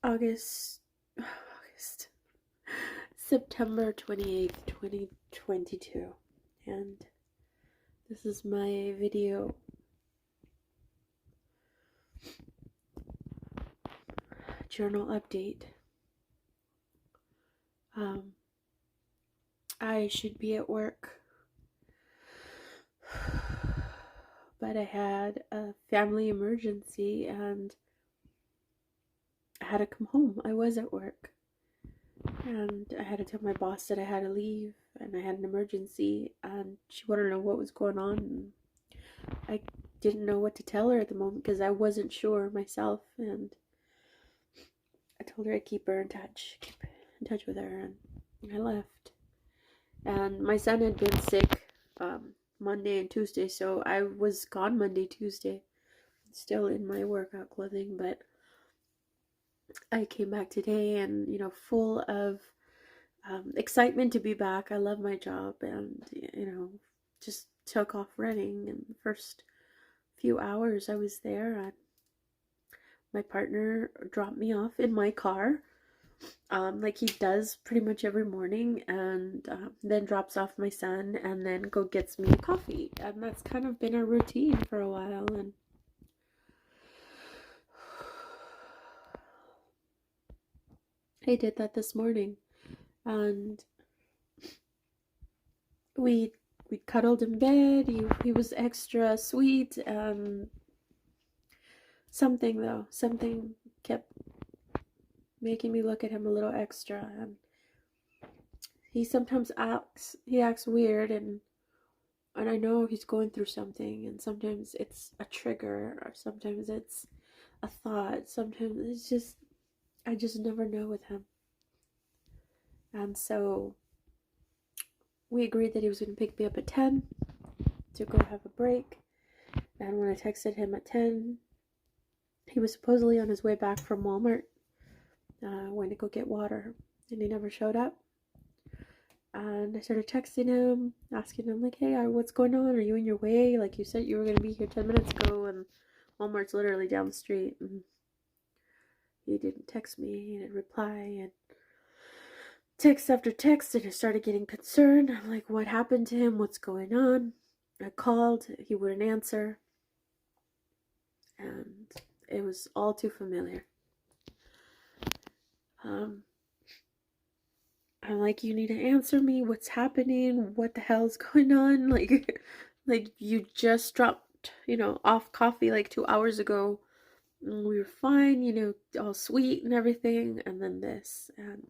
August, September 28th, 2022. And this is my video journal update. I should be at work, but I had a family emergency and I had to come home. I was at work and I had to tell my boss that I had to leave and I had an emergency and she wanted to know what was going on. And I didn't know what to tell her at the moment because I wasn't sure myself, and I told her I'd keep in touch with her, and I left. And my son had been sick Monday and Tuesday, so I was gone Monday, Tuesday, still in my workout clothing, but I came back today and, full of excitement to be back. I love my job and, just took off running. And the first few hours I was there, my partner dropped me off in my car, like he does pretty much every morning, and then drops off my son and then go gets me a coffee. And that's kind of been our routine for a while. And I did that this morning, and we cuddled in bed. He was extra sweet. Something kept making me look at him a little extra, and he sometimes acts weird, and I know he's going through something, and sometimes it's a trigger, or sometimes it's a thought, sometimes it's just, I just never know with him. And so we agreed that he was going to pick me up at 10 to go have a break. And when I texted him at 10, he was supposedly on his way back from Walmart, went to go get water, and he never showed up. And I started texting him, asking him, like, hey, what's going on? Are you on your way? Like, you said you were going to be here 10 minutes ago, and Walmart's literally down the street. And he didn't text me, he didn't reply, and text after text, and I started getting concerned. I'm like, what happened to him? What's going on? I called, he wouldn't answer, and it was all too familiar. I'm like, you need to answer me. What's happening? What the hell's going on? Like you just dropped, off coffee like 2 hours ago. And we were fine, all sweet and everything. And then this. And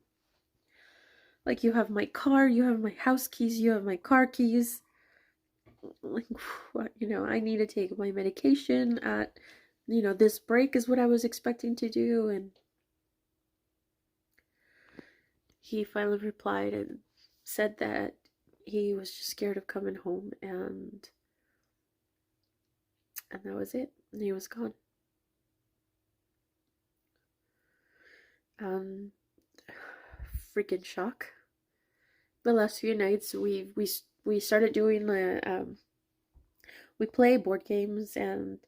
like, you have my car, you have my house keys, you have my car keys. Like, what, I need to take my medication at, this break is what I was expecting to do. And he finally replied and said that he was just scared of coming home, and that was it. And he was gone. Freaking shock. The last few nights we started doing we play board games, and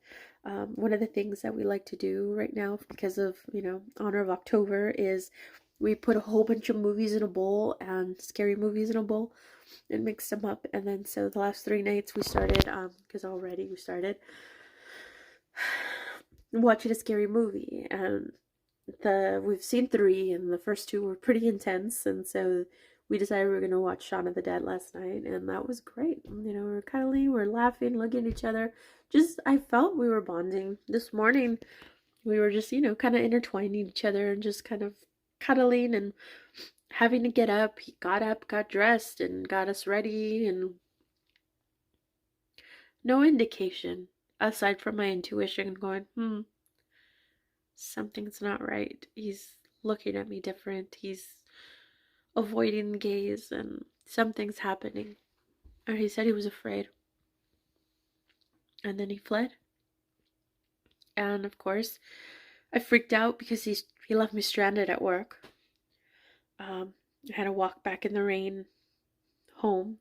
one of the things that we like to do right now, because of honor of October, is we put a whole bunch of movies in a bowl, and scary movies in a bowl, and mix them up. And then so the last 3 nights we started, because already we started watching a scary movie, and we've seen 3, and the first 2 were pretty intense, and so we decided we were gonna watch Shaun of the Dead last night, and that was great. We were cuddling, we were laughing, looking at each other. Just, I felt we were bonding. This morning we were just, kind of intertwining each other and just kind of cuddling and having to get up. He got up, got dressed, and got us ready, and no indication aside from my intuition going, something's not right. He's looking at me different. He's avoiding the gaze, and something's happening. Or he said he was afraid. And then he fled. And of course, I freaked out because he left me stranded at work. I had to walk back in the rain home.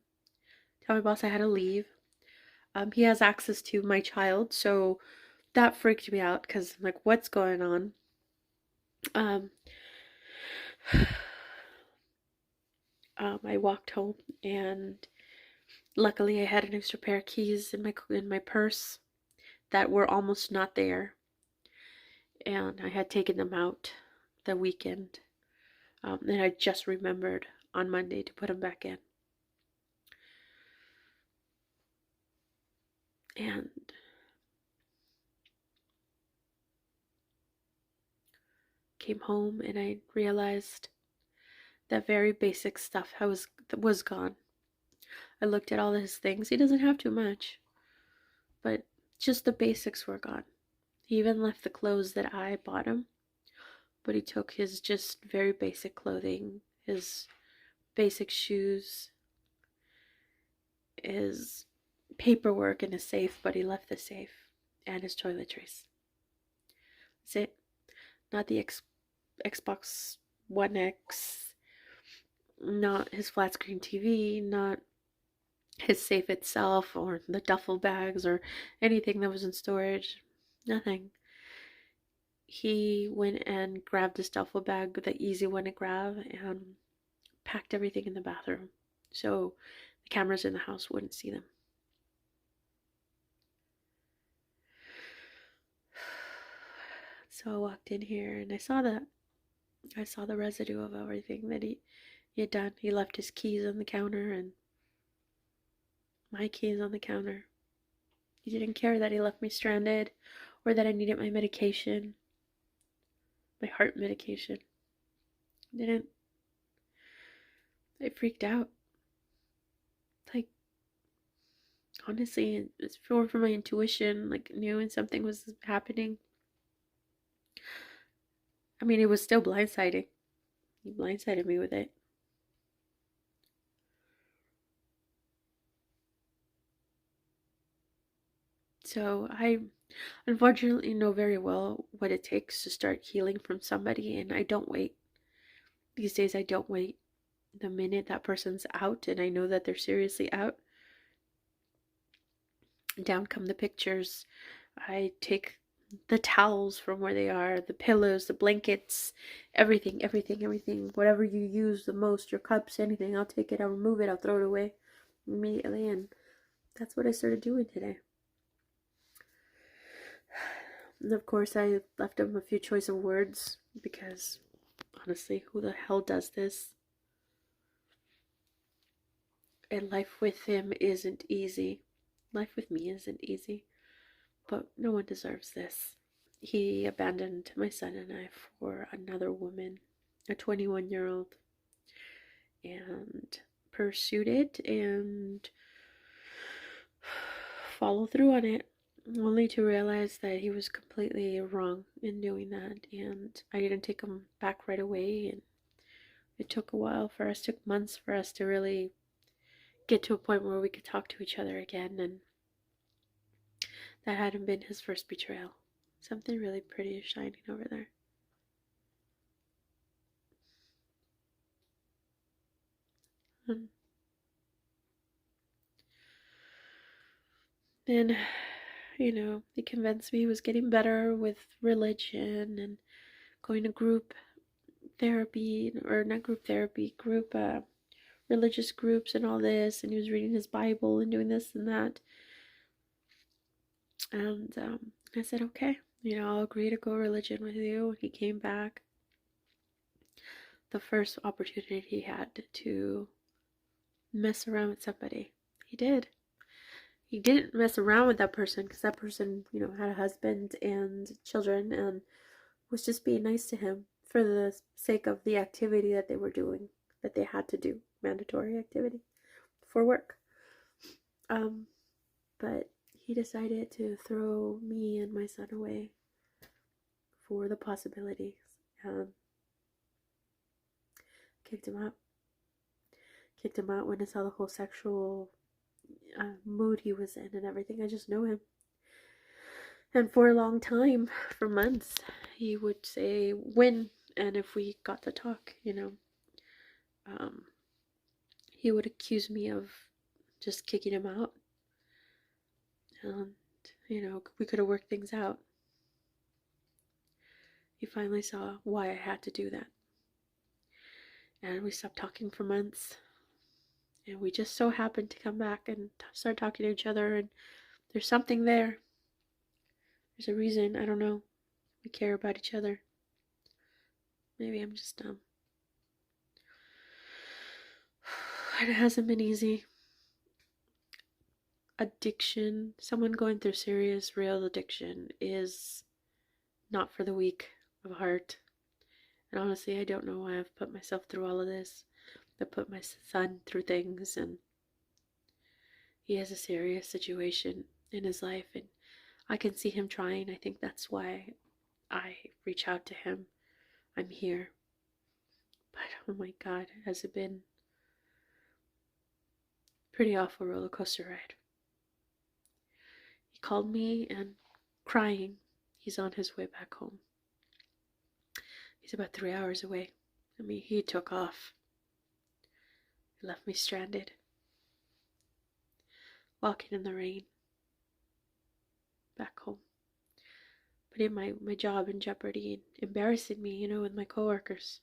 Tell my boss I had to leave. He has access to my child, so that freaked me out because I'm like, what's going on? Um, I walked home, and luckily I had an extra pair of keys in my purse that were almost not there, and I had taken them out the weekend, and I just remembered on Monday to put them back in. And came home, and I realized that very basic stuff was gone. I looked at all his things. He doesn't have too much, but just the basics were gone. He even left the clothes that I bought him, but he took his just very basic clothing, his basic shoes, his paperwork in his safe, but he left the safe, and his toiletries. That's it. Not the Xbox One X, not his flat screen TV, not his safe itself, or the duffel bags, or anything that was in storage. Nothing. He went and grabbed his duffel bag, the easy one to grab, and packed everything in the bathroom so the cameras in the house wouldn't see them. So I walked in here, and I saw the residue of everything that he had done. He left his keys on the counter, and my keys on the counter. He didn't care that he left me stranded, or that I needed my medication, my heart medication. Didn't. I freaked out. Like, honestly, it's more for my intuition, like knowing something was happening. I mean, it was still blindsiding. He blindsided me with it. So I unfortunately know very well what it takes to start healing from somebody, and I don't wait. These days, I don't wait. The minute that person's out and I know that they're seriously out, down come the pictures. I take the towels from where they are, the pillows, the blankets, everything, everything, everything. Whatever you use the most, your cups, anything, I'll take it, I'll remove it, I'll throw it away immediately. And that's what I started doing today. And of course, I left him a few choice of words because honestly, who the hell does this? And life with him isn't easy. Life with me isn't easy. But no one deserves this. He abandoned my son and I for another woman, a 21-year-old, and pursued it and followed through on it, only to realize that he was completely wrong in doing that. And I didn't take him back right away, and it took a while for us, took months for us to really get to a point where we could talk to each other again. And that hadn't been his first betrayal. Something really pretty is shining over there. And then, he convinced me he was getting better with religion and going to group therapy, or not group therapy, group religious groups and all this, and he was reading his Bible and doing this and that. And I said, okay, I'll agree to go religion with you. He came back. The first opportunity he had to mess around with somebody, he did. He didn't mess around with that person because that person, had a husband and children and was just being nice to him for the sake of the activity that they were doing, that they had to do, mandatory activity for work. But he decided to throw me and my son away for the possibilities. Kicked him out. Kicked him out when I saw the whole sexual mood he was in and everything. I just know him. And for a long time, for months, he would say when and if we got to talk, he would accuse me of just kicking him out. And, we could have worked things out. he finally saw why I had to do that. And we stopped talking for months. And we just so happened to come back and start talking to each other. And there's something there. There's a reason. I don't know. We care about each other. Maybe I'm just dumb. And it hasn't been easy. Addiction, someone going through serious, real addiction, is not for the weak of heart. And honestly, I don't know why I've put myself through all of this. I put my son through things, and he has a serious situation in his life, and I can see him trying. I think that's why I reach out to him. I'm here. But oh my God, has it been a pretty awful roller coaster ride. He called me and crying. He's on his way back home. He's about 3 hours away. I mean, he took off. He left me stranded, walking in the rain, back home. Putting my job in jeopardy and embarrassing me, with my coworkers.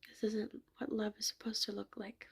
This isn't what love is supposed to look like.